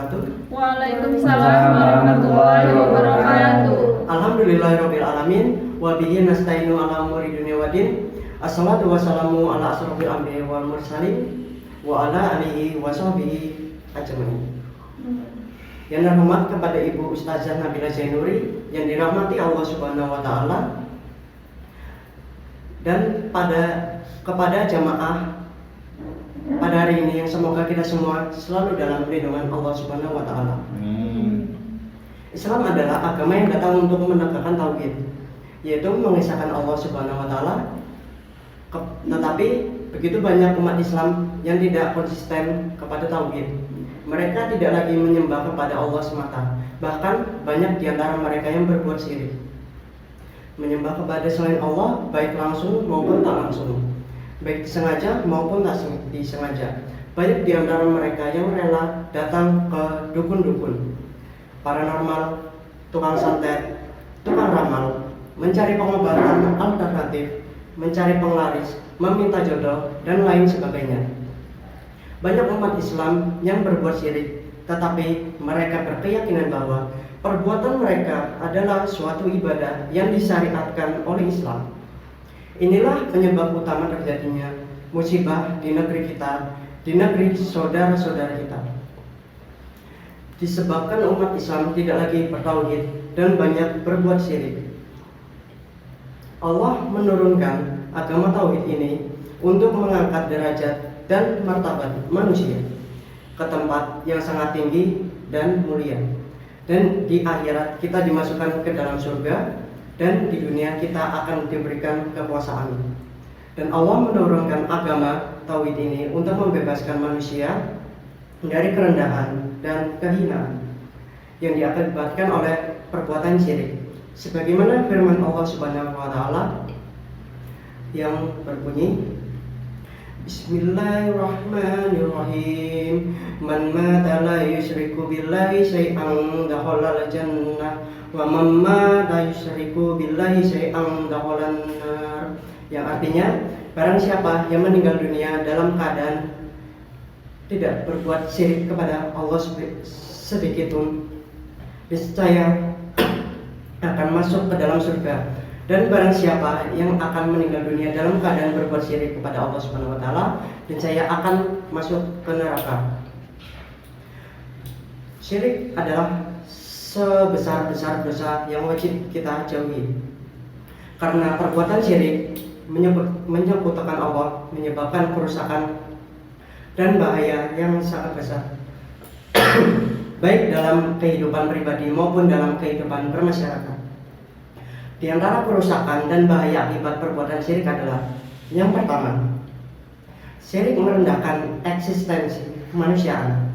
wabarakatuh. Waalaikumsalam warahmatullahi wabarakatuh. Alhamdulillahirabbil alamin wa bihi nasta'inu ala umuri dunya waddin. Assalatu wassalamu ala asrofil anbiya'i wal mursalin wa ala alihi wa sahbihi ajmain. Yang terhormat kepada Ibu Ustazah Nabila Zainuri yang dirahmati Allah Subhanahu wa taala, dan kepada jamaah pada hari ini yang semoga kita semua selalu dalam lindungan Allah Subhanahu wa taala. Islam adalah agama yang datang untuk menegakkan tauhid, yaitu mengesahkan Allah Subhanahu wa taala. Tetapi begitu banyak umat Islam yang tidak konsisten kepada tauhid. Mereka tidak lagi menyembah kepada Allah semata. Bahkan banyak di antara mereka yang berbuat syirik, menyembah kepada selain Allah, baik langsung maupun tak langsung, baik disengaja maupun tak disengaja. Banyak di antara mereka yang rela datang ke dukun-dukun, paranormal, tukang santet, tukang ramal, mencari pengobatan alternatif, mencari penglaris, meminta jodoh, dan lain sebagainya. Banyak umat Islam yang berbuat syirik, tetapi mereka berkeyakinan bahwa perbuatan mereka adalah suatu ibadah yang disyariatkan oleh Islam. Inilah penyebab utama terjadinya musibah di negeri kita, di negeri saudara-saudara kita. Disebabkan umat Islam tidak lagi bertauhid dan banyak berbuat syirik. Allah menurunkan agama tauhid ini untuk mengangkat derajat dan martabat manusia ke tempat yang sangat tinggi dan mulia. Dan di akhirat kita dimasukkan ke dalam surga, dan di dunia kita akan diberikan kekuasaan. Dan Allah menurunkan agama tauhid ini untuk membebaskan manusia dari kerendahan dan kehinaan yang diakibatkan oleh perbuatan syirik. Sebagaimana firman Allah Subhanahu wa taala yang berbunyi, Bismillahirrahmanirrahim. Man mata la yusyriku billahi syai'an dakhala al-jannah wa man mata yusyriku billahi syai'an dakhala an-nar. Yang artinya, barang siapa yang meninggal dunia dalam keadaan tidak berbuat syirik kepada Allah sedikit pun, niscaya akan masuk ke dalam surga. Dan barang siapa yang akan meninggal dunia dalam keadaan berbuat syirik kepada Allah Subhanahu wa taala, niscaya akan masuk ke neraka. Syirik adalah sebesar-besar dosa yang wajib kita jauhi. Karena perbuatan syirik menyekutukan Allah, menyebabkan kerusakan dan bahaya yang sangat besar baik dalam kehidupan pribadi maupun dalam kehidupan bermasyarakat. Di antara kerusakan dan bahaya akibat perbuatan syirik adalah, yang pertama, syirik merendahkan eksistensi kemanusiaan.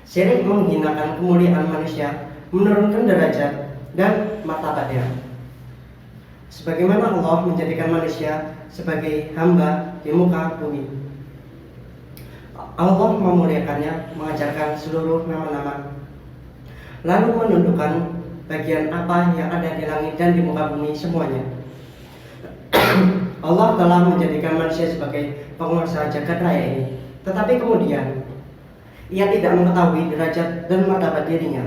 Syirik menghinakan kemuliaan manusia, menurunkan derajat dan martabatnya. Sebagaimana Allah menjadikan manusia sebagai hamba di muka bumi, Allah memuliakannya, mengajarkan seluruh nama-nama, lalu menundukkan bagian apa yang ada di langit dan di muka bumi semuanya. Allah telah menjadikan manusia sebagai penguasa jagat raya ini, tetapi kemudian ia tidak mengetahui derajat dan martabat dirinya.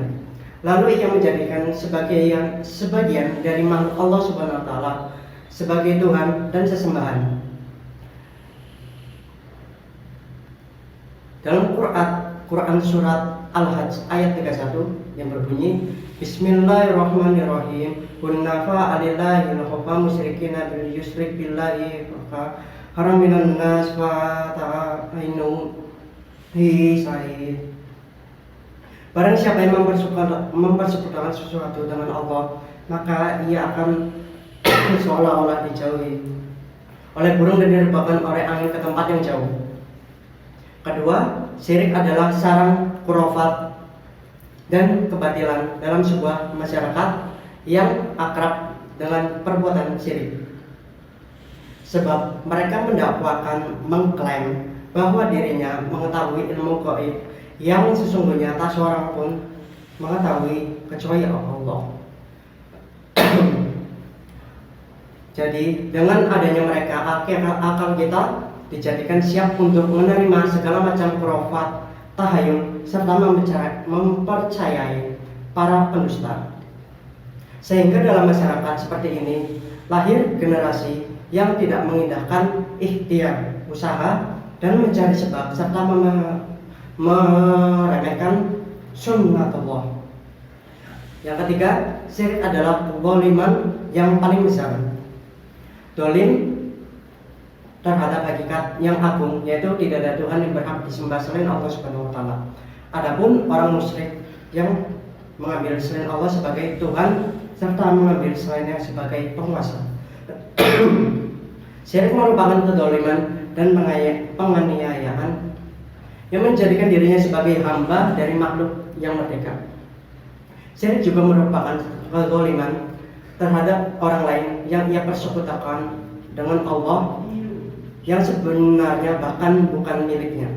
Lalu ia menjadikan sebagian dari makhluk Allah Subhanahu wa taala sebagai Tuhan dan sesembahan. Dalam Quran surat Al-Hajj ayat 31 yang berbunyi, Bismillahirrahmanirrahim. Hunnafa alillahi al-khafa musyrikina bil yusyrik billahi fa haraminan nas wa ta'inu hi sa'id. Barang siapa yang mempersekutukan sesuatu dengan Allah, maka ia akan seolah-olah dijauhi oleh burung dan direbahkan oleh angin ke tempat yang jauh. Kedua, syirik adalah sarang khurafat dan kebatilan dalam sebuah masyarakat yang akrab dengan perbuatan syirik. Sebab mereka mendakwakan, mengklaim bahwa dirinya mengetahui ilmu gaib yang sesungguhnya tak seorang pun mengetahui kecuali Allah. Jadi dengan adanya mereka, akal kita dijadikan siap untuk menerima segala macam khurafat tahayul, serta mempercayai para pendusta. Sehingga dalam masyarakat seperti ini lahir generasi yang tidak mengindahkan ikhtiar, usaha, dan mencari sebab serta meremehkan sunnatullah. Yang ketiga, syirik adalah zaliman yang paling besar. Dolim terhadap hakikat yang agung, yaitu tidak ada Tuhan yang berhak disembah selain Allah Subhanahu wa taala. Adapun orang musyrik yang mengambil selain Allah sebagai Tuhan serta mengambil selainnya sebagai penguasa. Syirik merupakan kezaliman dan penganiayaan yang menjadikan dirinya sebagai hamba dari makhluk yang merdeka. Syirik juga merupakan kezaliman terhadap orang lain yang ia persekutukan dengan Allah yang sebenarnya bahkan bukan miliknya.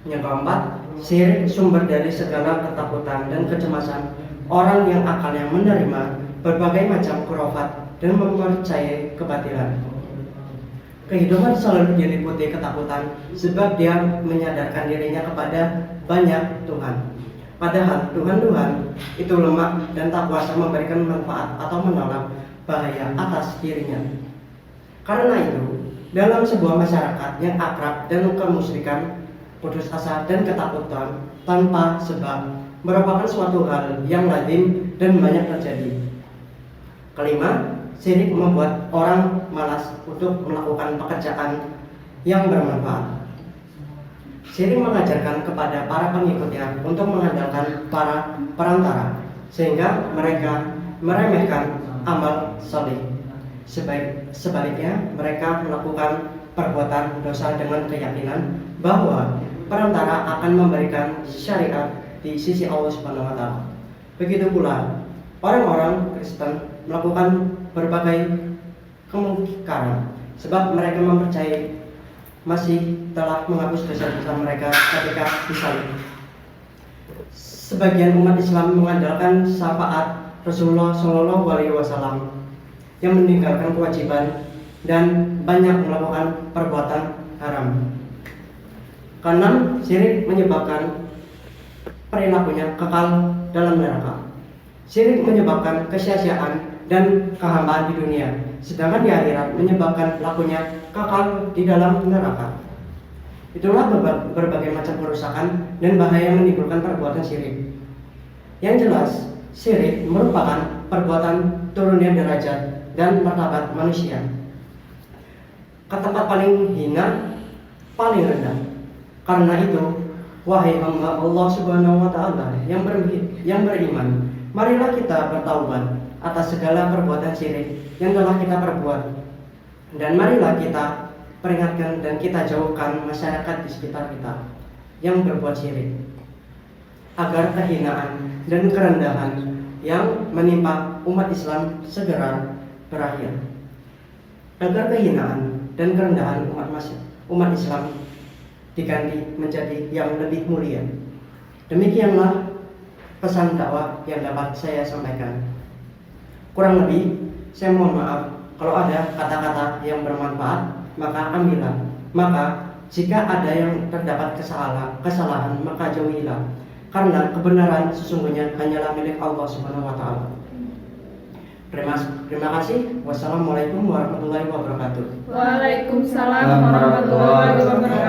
Yang keempat, syirik sumber dari segala ketakutan dan kecemasan orang yang akalnya menerima berbagai macam khurafat dan mempercayai kebatilan. Kehidupan selalu diliputi ketakutan sebab dia menyadarkan dirinya kepada banyak Tuhan. Padahal Tuhan-Tuhan itu lemah dan tak kuasa memberikan manfaat atau menolak bahaya atas dirinya. Karena itu, dalam sebuah masyarakat yang akrab dan kemusyrikan, putus asa dan ketakutan tanpa sebab merupakan suatu hal yang lazim dan banyak terjadi. Kelima, syirik membuat orang malas untuk melakukan pekerjaan yang bermanfaat. Syirik mengajarkan kepada para pengikutnya untuk mengandalkan para perantara, sehingga mereka meremehkan amal saleh. Sebaliknya, mereka melakukan perbuatan dosa dengan keyakinan bahwa perantara akan memberikan syariat di sisi Allah Subhanahu wa taala. Begitu pula orang-orang Kristen melakukan berbagai kemungkaran sebab mereka mempercayai masih telah menghapus dosa-dosa mereka ketika disalib. Sebagian umat Islam mengandalkan syafaat Rasulullah Shallallahu Alaihi Wasallam yang meninggalkan kewajiban dan banyak melakukan perbuatan haram. Keenam, syirik menyebabkan perilakunya kekal dalam neraka. Syirik menyebabkan kesia-siaan dan kehambaan di dunia, sedangkan di akhirat menyebabkan pelakunya kekal di dalam neraka. Itulah berbagai macam kerusakan dan bahaya yang menimbulkan perbuatan syirik. Yang jelas, syirik merupakan perbuatan turunnya derajat dan martabat manusia ke tempat paling hina, paling rendah. Karena itu, wahai hamba Allah Subhanahu wa taala yang beriman, marilah kita bertaubat atas segala perbuatan syirik yang telah kita perbuat, dan marilah kita peringatkan dan kita jauhkan masyarakat di sekitar kita yang berbuat syirik, agar kehinaan dan kerendahan yang menimpa umat Islam segera berakhir, agar kehinaan dan kerendahan umat Islam diganti menjadi yang lebih mulia. Demikianlah pesan dakwah yang dapat saya sampaikan. Kurang lebih saya mohon maaf kalau ada kata-kata yang bermanfaat, maka ambillah. Maka jika ada yang terdapat kesalahan maka jauhilah, karena kebenaran sesungguhnya hanyalah milik Allah Subhanahu wa taala. Terima kasih. Wassalamualaikum warahmatullahi wabarakatuh. Waalaikumsalam warahmatullahi wabarakatuh.